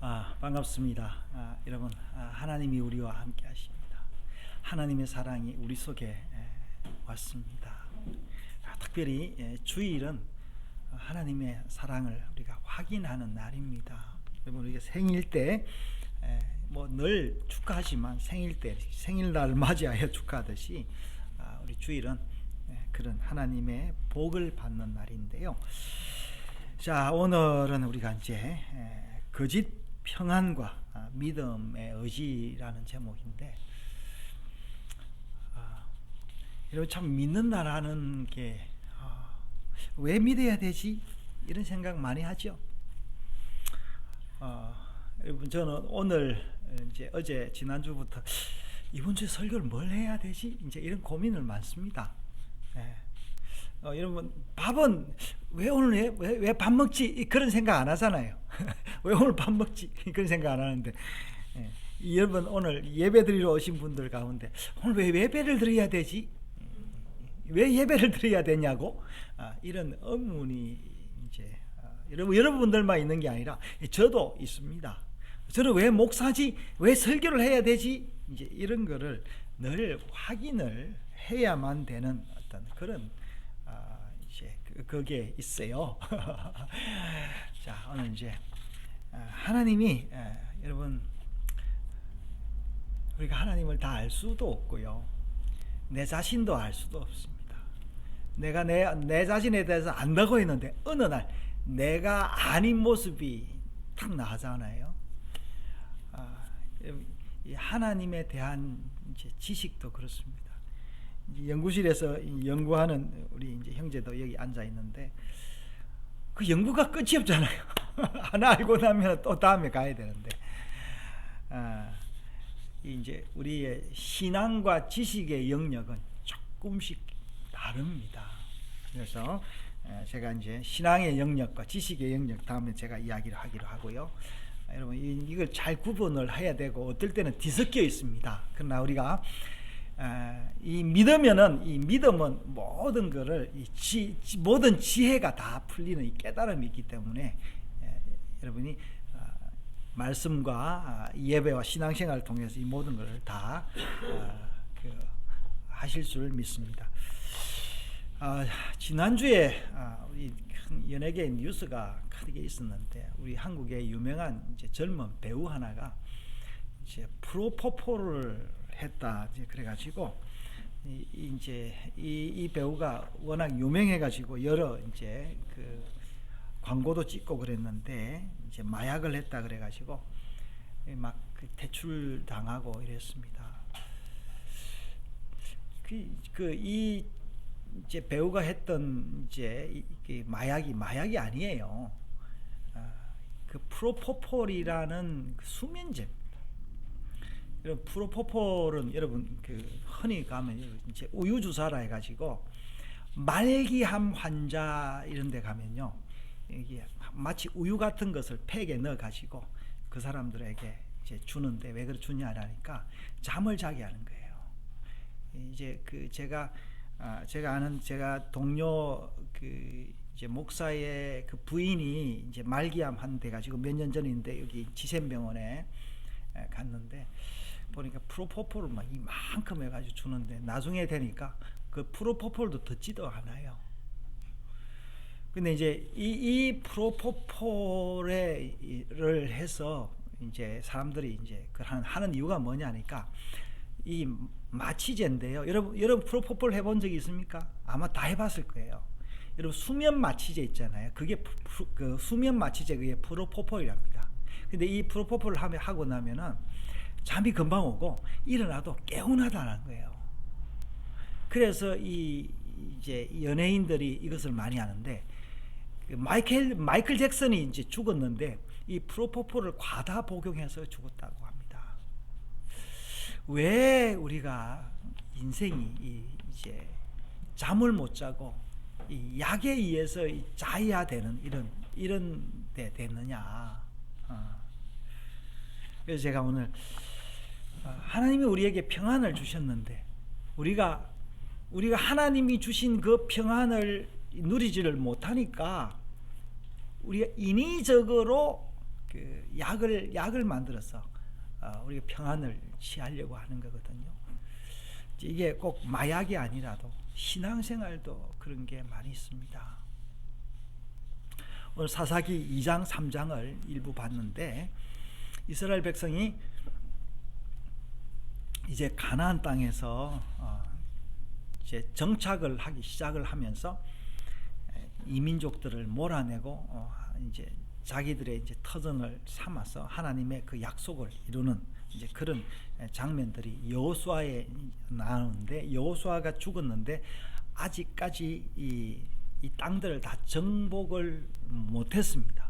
반갑습니다. 여러분, 하나님이 우리와 함께 하십니다. 하나님의 사랑이 우리 속에 왔습니다. 특별히 주일은 하나님의 사랑을 우리가 확인하는 날입니다. 여러분, 우리가 생일 때 뭐 늘 축하하지만 생일 때 생일날을 맞이하여 축하하듯이 우리 주일은 그런 하나님의 복을 받는 날인데요. 자, 오늘은 우리가 이제 거짓 평안과 믿음의 의지라는 제목인데, 여러분 참 믿는다라는 게 왜 믿어야 되지? 이런 생각 많이 하죠. 여러분, 저는 오늘 이제 어제 지난주부터 이번 주에 설교를 뭘 해야 되지? 이제 이런 고민을 많습니다. 여러분, 밥은 왜 오늘 왜 밥 먹지? 그런 생각 안 하잖아요. 왜 오늘 밥 먹지? 그런 생각 안 하는데, 여러분 오늘 예배 드리러 오신 분들 가운데 오늘 왜 예배를 드려야 되지? 왜 예배를 드려야 되냐고 이런 의문이 이제 여러분들만 있는 게 아니라 저도 있습니다. 저는 왜 목사지? 왜 설교를 해야 되지? 이제 이런 거를 늘 확인을 해야만 되는 어떤 그런 그게 있어요. 자, 오늘 이제 하나님이 여러분, 우리가 하나님을 다 알 수도 없고요, 내 자신도 알 수도 없습니다. 내가 내 자신에 대해서 안다고 했는데 어느 날 내가 아닌 모습이 탁 나타나잖아요. 이 하나님에 대한 이제 지식도 그렇습니다. 연구실에서 연구하는 우리 이제 형제도 여기 앉아 있는데 그 연구가 끝이 없잖아요. 하나 알고 나면 또 다음에 가야 되는데, 이제 우리의 신앙과 지식의 영역은 조금씩 다릅니다. 그래서 제가 이제 신앙의 영역과 지식의 영역 다음에 제가 이야기를 하기로 하고요. 여러분, 이걸 잘 구분을 해야 되고 어떨 때는 뒤섞여 있습니다. 그러나 우리가 이 믿음은 모든 거를 모든 지혜가 다 풀리는 이 깨달음이 있기 때문에 여러분이 말씀과 예배와 신앙생활을 통해서 이 모든 것을 다 하실 줄 믿습니다. 지난주에 우리 큰 연예계 뉴스가 크게 있었는데, 우리 한국의 유명한 이제 젊은 배우 하나가 이제 프로포폴을 했다. 이제 그래가지고 이 배우가 워낙 유명해가지고 여러 이제 그 광고도 찍고 그랬는데 이제 마약을 했다 그래가지고 막 퇴출 당하고 이랬습니다. 이 이제 배우가 했던 이제 마약이 아니에요. 그 프로포폴이라는 수면제입니다. 여러분, 프로포폴은 여러분 흔히 가면 이제 우유 주사라 해가지고 말기암 환자 이런 데 가면요, 이게 마치 우유 같은 것을 팩에 넣어 가지고 그 사람들에게 이제 주는데, 왜 그래 주냐라니까 잠을 자게 하는 거예요. 이제 제가 아는 제가 동료 이제 목사의 그 부인이 이제 말기암 한대 가지고 몇 년 전인데 여기 지샘병원에 갔는데 보니까 프로포폴을 막 이만큼 해가지고 주는데 나중에 되니까 그 프로포폴도 듣지도 않아요. 근데 이제 이 프로포폴을 해서 이제 사람들이 이제 하는 이유가 뭐냐니까 이 마취제인데요. 여러분 프로포폴 해본 적이 있습니까? 아마 다 해봤을 거예요. 여러분, 수면 마취제 있잖아요. 그게 그 수면 마취제, 그게 프로포폴이랍니다. 근데 이 프로포폴을 하고 나면은 잠이 금방 오고 일어나도 개운하다는 거예요. 그래서 이제 연예인들이 이것을 많이 하는데, 마이클 잭슨이 이제 죽었는데 이 프로포폴을 과다 복용해서 죽었다고 합니다. 왜 우리가 인생이 이제 잠을 못 자고 이 약에 의해서 자야 되는 이런 데 됐느냐? 그래서 제가 오늘 하나님이 우리에게 평안을 주셨는데 우리가 하나님이 주신 그 평안을 누리지를 못하니까 우리가 인위적으로 약을 만들어서 우리가 평안을 취하려고 하는 거거든요. 이게 꼭 마약이 아니라도 신앙생활도 그런 게 많이 있습니다. 오늘 사사기 2장 3장을 일부 봤는데, 이스라엘 백성이 이제 가나안 땅에서 이제 정착을 하기 시작을 하면서 이민족들을 몰아내고 이제 자기들의 이제 터전을 삼아서 하나님의 그 약속을 이루는 이제 그런 장면들이 여호수아에 나오는데, 여호수아가 죽었는데 아직까지 이 땅들을 다 정복을 못했습니다.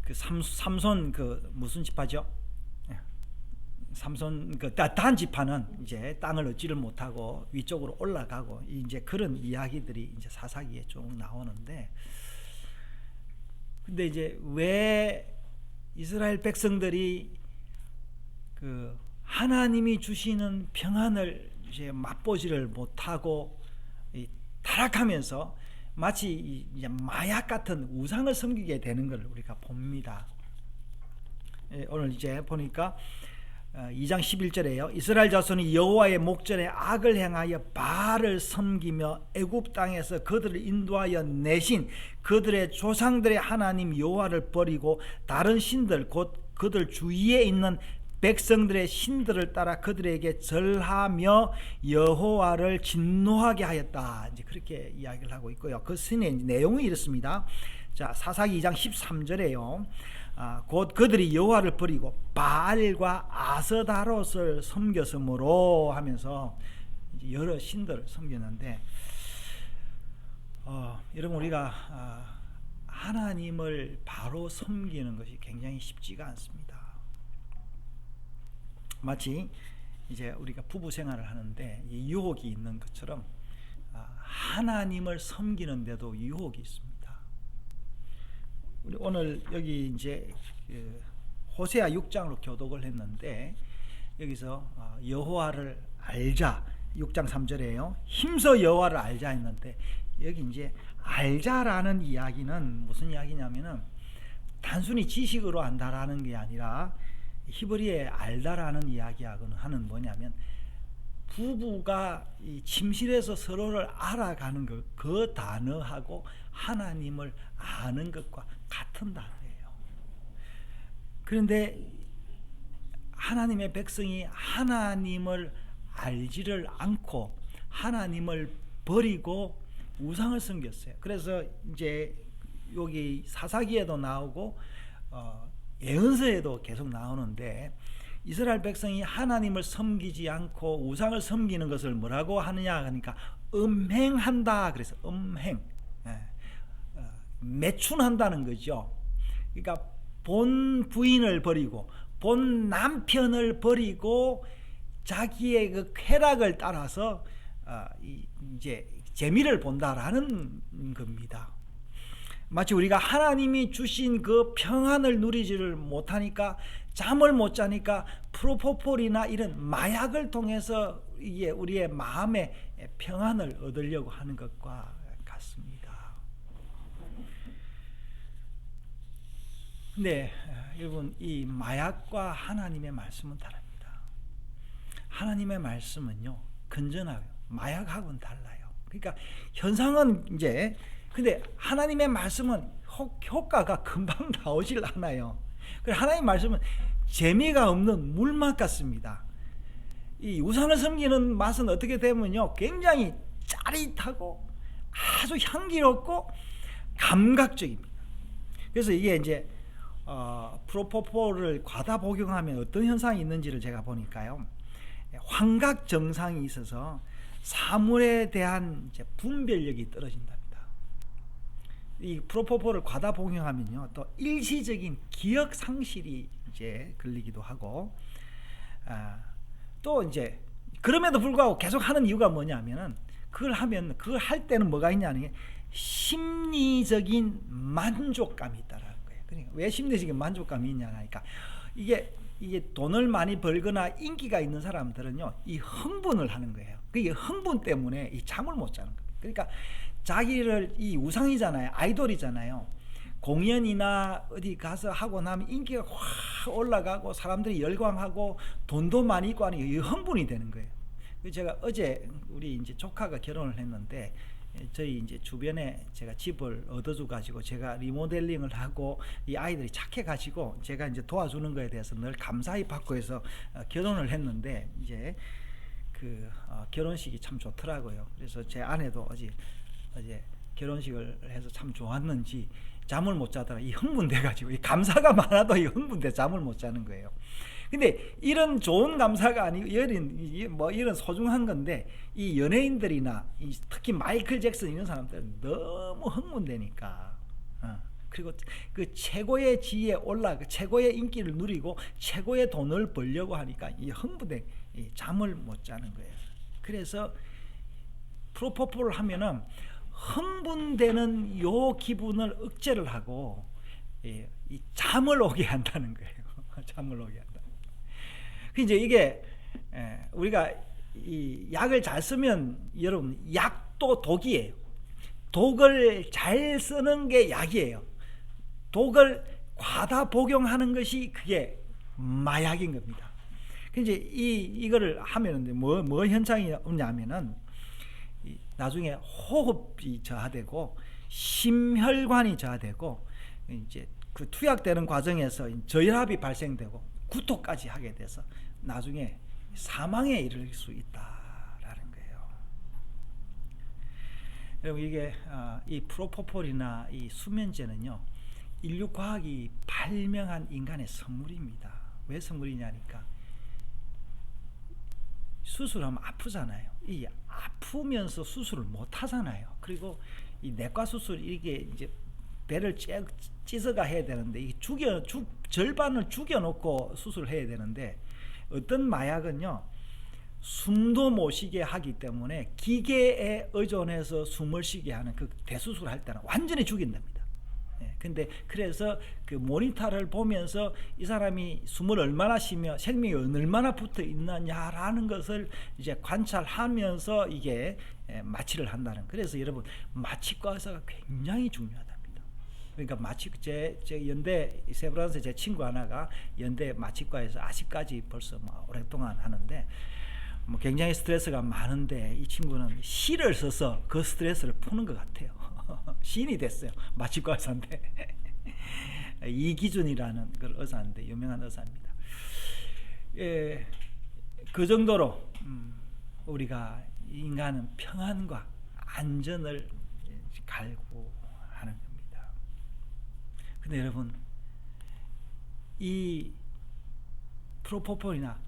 그 삼손 그 무슨 지파죠? 삼손 그 단 지파는 이제 땅을 얻지를 못하고 위쪽으로 올라가고, 이제 그런 이야기들이 이제 사사기에 쭉 나오는데, 근데 이제 왜 이스라엘 백성들이 그 하나님이 주시는 평안을 이제 맛보지를 못하고 타락하면서 마치 이제 마약 같은 우상을 섬기게 되는 걸 우리가 봅니다. 오늘 이제 보니까 2장 11절에요. 이스라엘 자손이 여호와의 목전에 악을 행하여 바알을 섬기며 애굽 땅에서 그들을 인도하여 내신 그들의 조상들의 하나님 여호와를 버리고 다른 신들 곧 그들 주위에 있는 백성들의 신들을 따라 그들에게 절하며 여호와를 진노하게 하였다. 이제 그렇게 이야기를 하고 있고요. 그 신의 내용이 이렇습니다. 자, 사사기 2장 13절에요. 곧 그들이 여호와를 버리고 바알과 아스다롯을 섬겼으므로 하면서 이제 여러 신들을 섬겼는데, 여러분 우리가 하나님을 바로 섬기는 것이 굉장히 쉽지가 않습니다. 마치 이제 우리가 부부 생활을 하는데 유혹이 있는 것처럼 하나님을 섬기는데도 유혹이 있습니다. 우리 오늘 여기 이제 호세아 6장으로 교독을 했는데, 여기서 여호와를 알자 6장 3절에요. 힘써 여호와를 알자 했는데, 여기 이제 알자라는 이야기는 무슨 이야기냐면은 단순히 지식으로 안다라는 게 아니라, 히브리에 알다라는 이야기하고는 뭐냐면 부부가 이 침실에서 서로를 알아가는 그 단어하고 하나님을 아는 것과 같은 단어예요. 그런데 하나님의 백성이 하나님을 알지를 않고 하나님을 버리고 우상을 섬겼어요. 그래서 이제 여기 사사기에도 나오고 예언서에도 계속 나오는데, 이스라엘 백성이 하나님을 섬기지 않고 우상을 섬기는 것을 뭐라고 하느냐 하니까 음행한다. 그래서 음행, 매춘한다는 거죠. 그러니까 본 부인을 버리고 본 남편을 버리고 자기의 그 쾌락을 따라서 이제 재미를 본다라는 겁니다. 마치 우리가 하나님이 주신 그 평안을 누리지를 못하니까, 잠을 못 자니까 프로포폴이나 이런 마약을 통해서 이게 우리의 마음의 평안을 얻으려고 하는 것과 같습니다. 근데 여러분, 이 마약과 하나님의 말씀은 다릅니다. 하나님의 말씀은요 건전하고 마약하고는 달라요. 그러니까 현상은 이제, 근데 하나님의 말씀은 효과가 금방 나오질 않아요. 하나님의 말씀은 재미가 없는 물맛 같습니다. 이 우상을 섬기는 맛은 어떻게 되면요, 굉장히 짜릿하고 아주 향기롭고 감각적입니다. 그래서 이게 이제 프로포폴을 과다 복용하면 어떤 현상이 있는지를 제가 보니까요, 환각 증상이 있어서 사물에 대한 이제 분별력이 떨어진답니다. 이 프로포폴을 과다 복용하면요, 또 일시적인 기억 상실이 이제 걸리기도 하고, 또 이제 그럼에도 불구하고 계속 하는 이유가 뭐냐면은, 그걸 할 때는 뭐가 있냐는 게 심리적인 만족감이 있다라는 거예요. 그러니까 왜 심리적인 만족감이 있냐 하니까, 이게 돈을 많이 벌거나 인기가 있는 사람들은요, 이 흥분을 하는 거예요. 그게 흥분 때문에 이 잠을 못 자는 거예요. 그러니까 자기를 이 우상이잖아요. 아이돌이잖아요. 공연이나 어디 가서 하고 나면 인기가 확 올라가고 사람들이 열광하고 돈도 많이 있고 하니 흥분이 되는 거예요. 제가 어제 우리 이제 조카가 결혼을 했는데 저희 이제 주변에 제가 집을 얻어줘 가지고 제가 리모델링을 하고 이 아이들이 착해 가지고 제가 이제 도와주는 거에 대해서 늘 감사히 받고 해서 결혼을 했는데 이제 그 결혼식이 참 좋더라고요. 그래서 제 아내도 어제 결혼식을 해서 참 좋았는지 잠을 못 자더라. 이 흥분돼 가지고 이 감사가 많아도 이 흥분돼 잠을 못 자는 거예요. 근데 이런 좋은 감사가 아니고 이런 소중한 건데 이 연예인들이나 특히 마이클 잭슨 이런 사람들은 너무 흥분되니까 그리고 그 최고의 지위에 올라 최고의 인기를 누리고 최고의 돈을 벌려고 하니까 이 흥분돼 잠을 못 자는 거예요. 그래서 프로포폴을 하면은 흥분되는 요 기분을 억제를 하고 이 잠을 오게 한다는 거예요. 잠을 오게 한다. 이제 이게 우리가 이 약을 잘 쓰면 여러분 약도 독이에요. 독을 잘 쓰는 게 약이에요. 독을 과다 복용하는 것이 그게 마약인 겁니다. 이제 이거를 하면은 뭐 현상이 없냐면은 나중에 호흡이 저하되고 심혈관이 저하되고 이제 그 투약되는 과정에서 저혈압이 발생되고 구토까지 하게 돼서 나중에 사망에 이를 수 있다라는 거예요. 여러분 이게 이 프로포폴이나 이 수면제는요 인류 과학이 발명한 인간의 선물입니다. 왜 선물이냐니까 수술하면 아프잖아요. 이 아프면서 수술을 못 하잖아요. 그리고 이 내과 수술 이게 이제 배를 찢어가 해야 되는데 이 절반을 죽여놓고 수술을 해야 되는데 어떤 마약은요 숨도 못 쉬게 하기 때문에 기계에 의존해서 숨을 쉬게 하는 그 대수술을 할 때는 완전히 죽인답니다. 근데 그래서 그 모니터를 보면서 이 사람이 숨을 얼마나 쉬며 생명이 얼마나 붙어 있느냐라는 것을 이제 관찰하면서 이게 마취를 한다는. 그래서 여러분 마취과 의사가 굉장히 중요하답니다. 그러니까 마취 제 연대 세브란스 제 친구 하나가 연대 마취과에서 아직까지 벌써 오랫동안 하는데 굉장히 스트레스가 많은데 이 친구는 시를 써서 그 스트레스를 푸는 것 같아요. 시인이 됐어요. 마취과 의사인데 이기준이라는 그 의사인데 유명한 의사입니다. 그 정도로 우리가 인간은 평안과 안전을 갈구하는 겁니다. 근데 여러분 이 프로포폴이나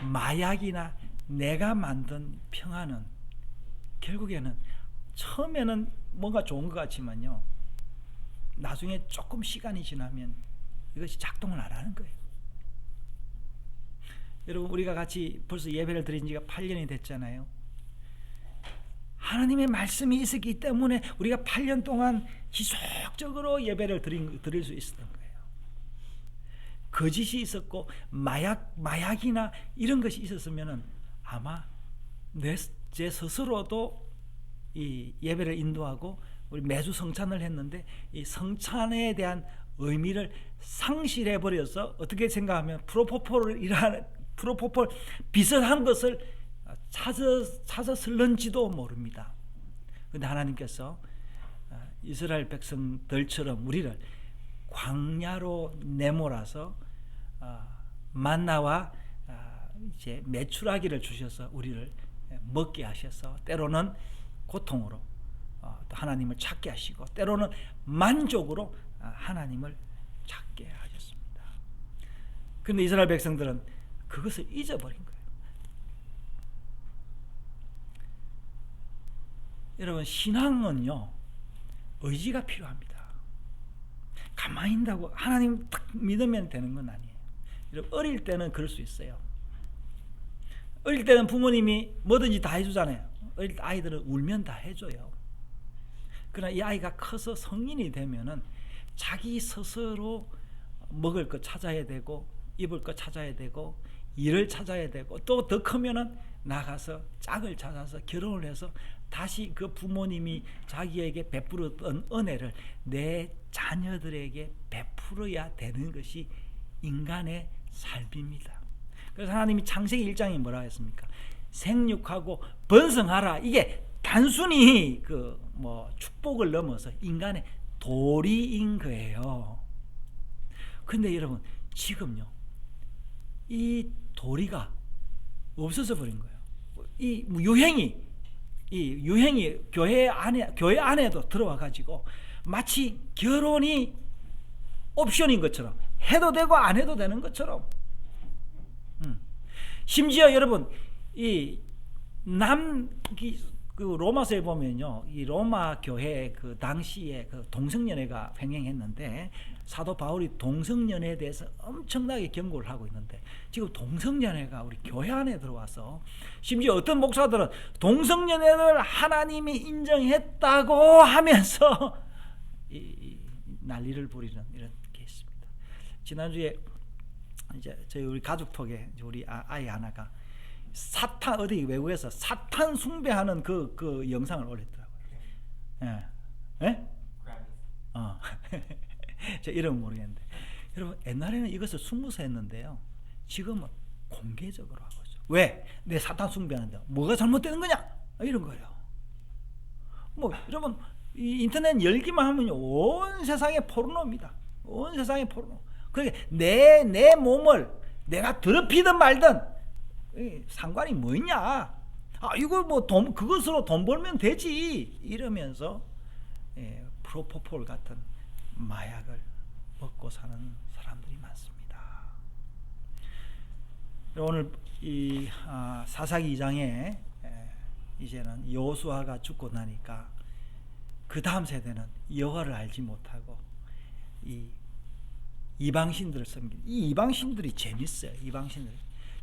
마약이나 내가 만든 평안은 결국에는 처음에는 뭔가 좋은 것 같지만요 나중에 조금 시간이 지나면 이것이 작동을 안 하는 거예요. 여러분 우리가 같이 벌써 예배를 드린 지가 8년이 됐잖아요. 하나님의 말씀이 있었기 때문에 우리가 8년 동안 지속적으로 예배를 드릴 수 있었던 거예요. 거짓이 있었고 마약이나 이런 것이 있었으면 아마 제 스스로도 이 예배를 인도하고 우리 매주 성찬을 했는데 이 성찬에 대한 의미를 상실해 버려서 어떻게 생각하면 프로포폴 비슷한 것을 찾아 쓸는지도 모릅니다. 그런데 하나님께서 이스라엘 백성들처럼 우리를 광야로 내몰아서 만나와 이제 메추라기를 주셔서 우리를 먹게 하셔서 때로는 고통으로 또 하나님을 찾게 하시고 때로는 만족으로 하나님을 찾게 하셨습니다. 그런데 이스라엘 백성들은 그것을 잊어버린 거예요. 여러분 신앙은요 의지가 필요합니다. 가만히 있다고 하나님 딱 믿으면 되는 건 아니에요. 여러분 어릴 때는 그럴 수 있어요. 어릴 때는 부모님이 뭐든지 다 해주잖아요. 어릴 때 아이들은 울면 다 해줘요. 그러나 이 아이가 커서 성인이 되면은 자기 스스로 먹을 거 찾아야 되고 입을 거 찾아야 되고 일을 찾아야 되고 또 더 크면은 나가서 짝을 찾아서 결혼을 해서 다시 그 부모님이 자기에게 베풀었던 은혜를 내 자녀들에게 베풀어야 되는 것이 인간의 삶입니다. 그래서 하나님이 창세기 1장에 뭐라고 했습니까? 생육하고 번성하라. 이게 단순히 그 축복을 넘어서 인간의 도리인 거예요. 근데 여러분 지금요 이 도리가 없어져 버린 거예요. 이 유행이 교회 안에도 들어와 가지고 마치 결혼이 옵션인 것처럼 해도 되고 안 해도 되는 것처럼. 심지어 여러분 그 로마서에 보면요, 이 로마 교회 그 당시에 그 동성연애가 횡행했는데 사도 바울이 동성연애에 대해서 엄청나게 경고를 하고 있는데 지금 동성연애가 우리 교회 안에 들어와서 심지어 어떤 목사들은 동성연애를 하나님이 인정했다고 하면서 난리를 부리는 이런 케이스입니다. 지난주에 이제 저희 우리 가족톡에 우리 아이 하나가 사탄 어디 외국에서 사탄 숭배하는 그 영상을 올렸더라고요. 예, 예? 제 이름 모르겠는데 여러분 옛날에는 이것을 숨어서 했는데요. 지금은 공개적으로 하고 있어요. 왜? 내 사탄 숭배하는데 뭐가 잘못되는 거냐? 이런 거예요. 여러분 이 인터넷 열기만 하면요 온 세상에 포르노입니다. 온 세상에 포르노. 그러니까 내 몸을 내가 더럽히든 말든 상관이 뭐 있냐? 이거 그것으로 돈 벌면 되지. 이러면서 프로포폴 같은 마약을 먹고 사는 사람들이 많습니다. 오늘 이 사사기 2장에 이제는 여호수아가 죽고 나니까 그 다음 세대는 여호와를 알지 못하고 이 이방신들을 섬기는 이 이방신들이 재밌어요. 이방신들.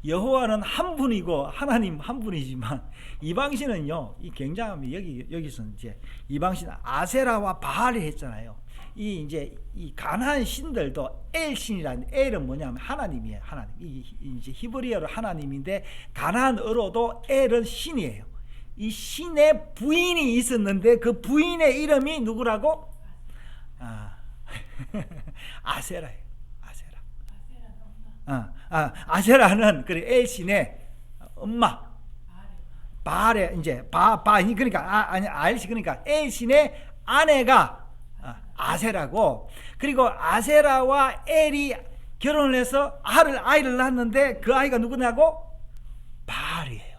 여호와는 한 분이고 하나님 한 분이지만 이방신은요, 이 굉장합니다. 여기서 이제 이방신 아세라와 바알이 했잖아요. 이 가나안 신들도 엘 신이라는 엘은 뭐냐면 하나님이에요. 하나님. 이제 히브리어로 하나님인데 가나안어로도 엘은 신이에요. 이 신의 부인이 있었는데 그 부인의 이름이 누구라고? 아세라예요. 아세라는 엘신의 엄마 바알의 이제 그러니까 알시 그러니까 엘신의 아내가 아세라고, 그리고 아세라와 엘이 결혼을 해서 아이를 낳았는데 그 아이가 누구냐고? 바알이에요.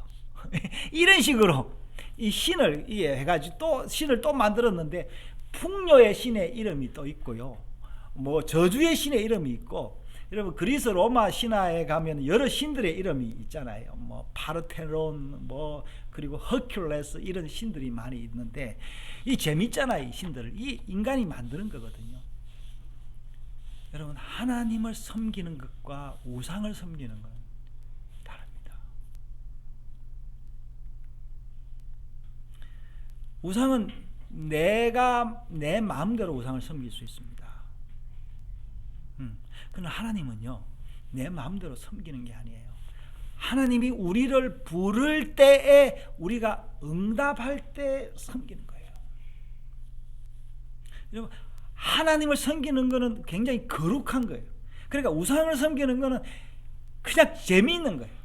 이런 식으로 이 신을 해가지고 또 신을 또 만들었는데 풍요의 신의 이름이 또 있고요, 저주의 신의 이름이 있고. 여러분 그리스 로마 신화에 가면 여러 신들의 이름이 있잖아요. 파르테논 그리고 허큘레스 이런 신들이 많이 있는데 이 재밌잖아요. 이 신들을 이 인간이 만드는 거거든요. 여러분 하나님을 섬기는 것과 우상을 섬기는 건 다릅니다. 우상은 내가 내 마음대로 우상을 섬길 수 있습니다. 그러나 하나님은요 내 마음대로 섬기는 게 아니에요. 하나님이 우리를 부를 때에 우리가 응답할 때 섬기는 거예요. 여러분 하나님을 섬기는 거는 굉장히 거룩한 거예요. 그러니까 우상을 섬기는 거는 그냥 재미있는 거예요.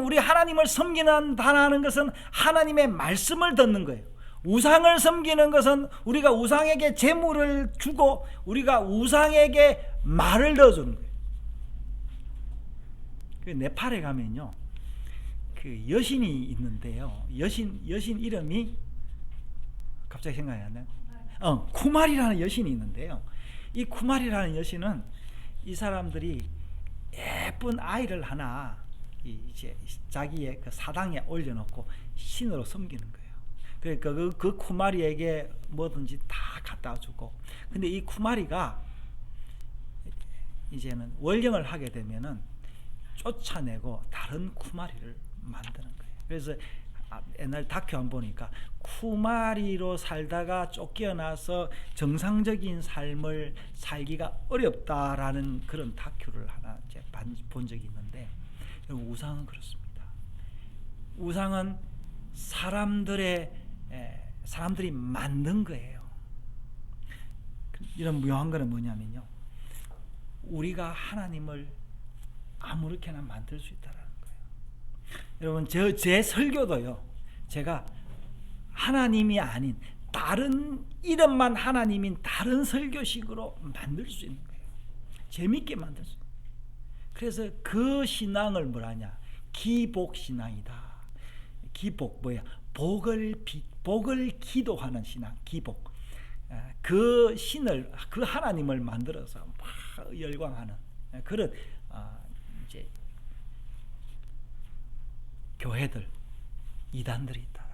우리 하나님을 섬긴다는 것은 하나님의 말씀을 듣는 거예요. 우상을 섬기는 것은 우리가 우상에게 재물을 주고 우리가 우상에게 말을 넣어주는 거예요. 그 네팔에 가면요, 그 여신이 있는데요. 여신 이름이 갑자기 생각이 안 나요. 쿠마리라는 여신이 있는데요. 이 쿠마리라는 여신은 이 사람들이 예쁜 아이를 하나 이제 자기의 그 사당에 올려놓고 신으로 섬기는 거예요. 그러니까 그 쿠마리에게 뭐든지 다 갖다 주고. 근데 이 쿠마리가 이제는 월령을 하게 되면은 쫓아내고 다른 쿠마리를 만드는 거예요. 그래서 옛날 다큐 한 보니까 쿠마리로 살다가 쫓겨나서 정상적인 삶을 살기가 어렵다라는 그런 다큐를 하나 이제 본 적이 있는데, 우상은 그렇습니다. 우상은 사람들이 만든 거예요. 이런 묘한 거는 뭐냐면요, 우리가 하나님을 아무렇게나 만들 수 있다는 거예요. 여러분, 제 설교도요, 제가 하나님이 아닌 다른 이름만 하나님인 다른 설교식으로 만들 수 있는 거예요. 재밌게 만들 수 있는 거예요. 그래서 그 신앙을 뭐라냐, 기복신앙이다. 기복 뭐야? 복을 기도하는 신앙, 기복. 그 신을, 그 하나님을 만들어서 막 열광하는 그런 이제 교회들, 이단들이 있다.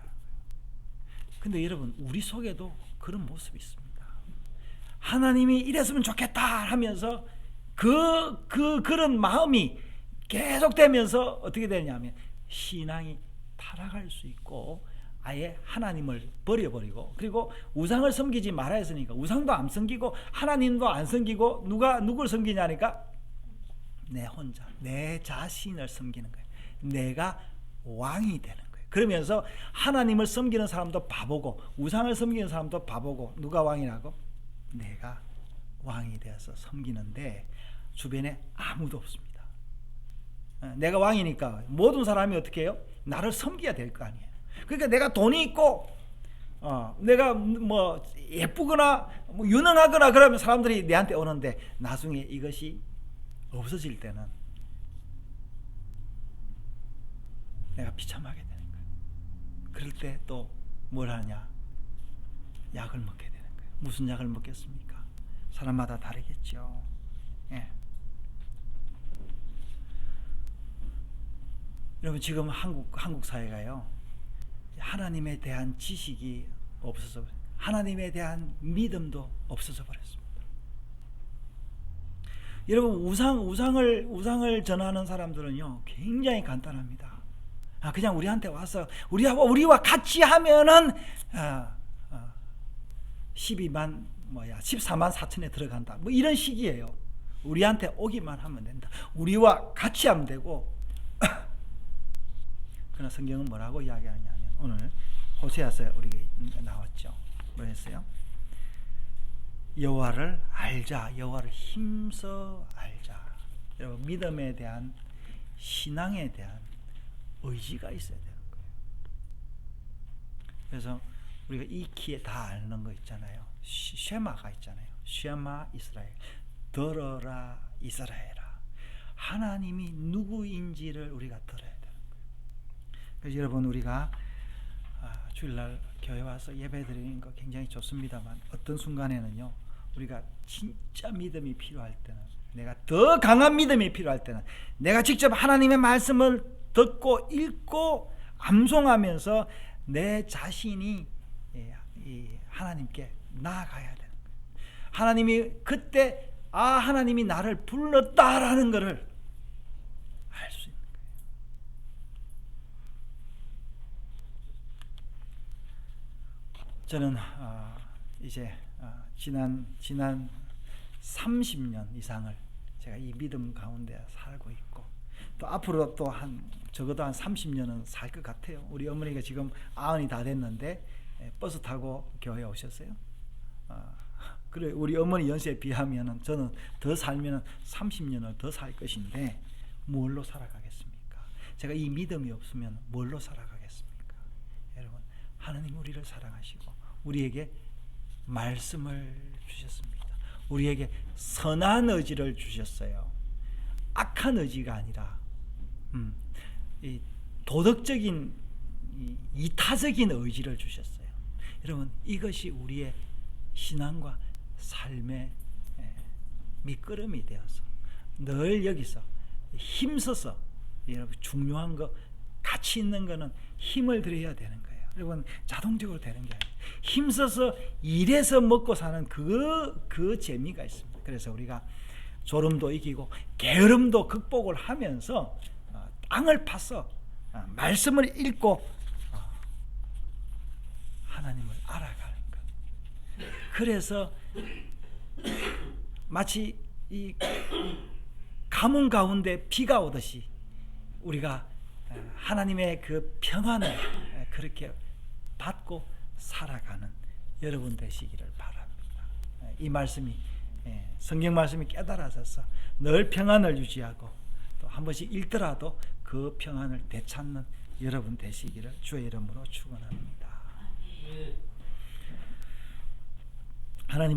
근데 여러분, 우리 속에도 그런 모습이 있습니다. 하나님이 이랬으면 좋겠다 하면서 그런 마음이 계속되면서 어떻게 되냐면 신앙이 타락할 수 있고, 아예 하나님을 버려버리고, 그리고 우상을 섬기지 말아야 했으니까 우상도 안 섬기고 하나님도 안 섬기고 누굴 섬기냐니까 내 혼자, 내 자신을 섬기는 거예요. 내가 왕이 되는 거예요. 그러면서 하나님을 섬기는 사람도 바보고 우상을 섬기는 사람도 바보고, 누가 왕이라고? 내가 왕이 되어서 섬기는데 주변에 아무도 없습니다. 내가 왕이니까 모든 사람이 어떻게 해요? 나를 섬겨야 될 거 아니에요. 그러니까 내가 돈이 있고 내가 뭐 예쁘거나 뭐 유능하거나 그러면 사람들이 내한테 오는데, 나중에 이것이 없어질 때는 내가 비참하게 되는 거예요. 그럴 때 또 뭘 하냐? 약을 먹게 되는 거예요. 무슨 약을 먹겠습니까? 사람마다 다르겠죠. 예. 여러분, 지금 한국 사회가요, 하나님에 대한 지식이 없어서, 하나님에 대한 믿음도 없어져 버렸습니다. 여러분, 우상을 전하는 사람들은요 굉장히 간단합니다. 그냥 우리한테 와서 우리와 같이 하면은 14만 4천에 들어간다, 뭐 이런 식이에요. 우리한테 오기만 하면 된다. 우리와 같이 하면 되고. 그러나 성경은 뭐라고 이야기하냐면, 오늘 호세아서에 우리 나왔죠. 뭐 했어요? 여호와를 알자, 여호와를 힘써 알자. 여러분, 믿음에 대한, 신앙에 대한 의지가 있어야 되는 거예요. 그래서 우리가 익히에 다 아는 거 있잖아요. 쉐마가 있잖아요. 쉐마 이스라엘, 들어라 이스라엘아. 하나님이 누구인지를 우리가 들어야 돼요. 그래서 여러분, 우리가 주일날 교회 와서 예배 드리는 거 굉장히 좋습니다만, 어떤 순간에는요, 우리가 진짜 믿음이 필요할 때는, 내가 더 강한 믿음이 필요할 때는 내가 직접 하나님의 말씀을 듣고 읽고 암송하면서 내 자신이 하나님께 나아가야 되는 거예요. 하나님이 그때 하나님이 나를 불렀다라는 것을 알 수 있는 거예요. 저는 이제 지난 30년 이상을 제가 이 믿음 가운데 살고 있고, 또 앞으로 또 적어도 한 30년은 살 것 같아요. 우리 어머니가 지금 90이 다 됐는데 버스 타고 교회에 오셨어요. 그래, 우리 어머니 연세에 비하면 저는 더 살면 30년을 더 살 것인데 뭘로 살아가겠습니까? 제가 이 믿음이 없으면 뭘로 살아가겠습니까? 여러분, 하나님 우리를 사랑하시고 우리에게 말씀을 주셨습니다. 우리에게 선한 의지를 주셨어요. 악한 의지가 아니라 이 도덕적인, 이타적인 의지를 주셨어요. 여러분, 이것이 우리의 신앙과 삶의 밑거름이 되어서 늘 여기서 힘써서, 여러분, 중요한 거, 가치 있는 거는 힘을 들여야 되는 거예요. 여러분, 자동적으로 되는 게 아니에요. 힘써서 일해서 먹고 사는 그 재미가 있습니다. 그래서 우리가 졸음도 이기고 게으름도 극복을 하면서 땅을 파서 말씀을 읽고 하나님을 알아가는 것. 그래서 마치 이 가뭄 가운데 비가 오듯이 우리가 하나님의 그 평안을 그렇게 받고 살아가는 여러분 되시기를 바랍니다. 이 말씀이 성경 말씀이 깨달아져서 늘 평안을 유지하고 또 한 번씩 잃더라도 그 평안을 되찾는 여러분 되시기를 주의 이름으로 축원합니다.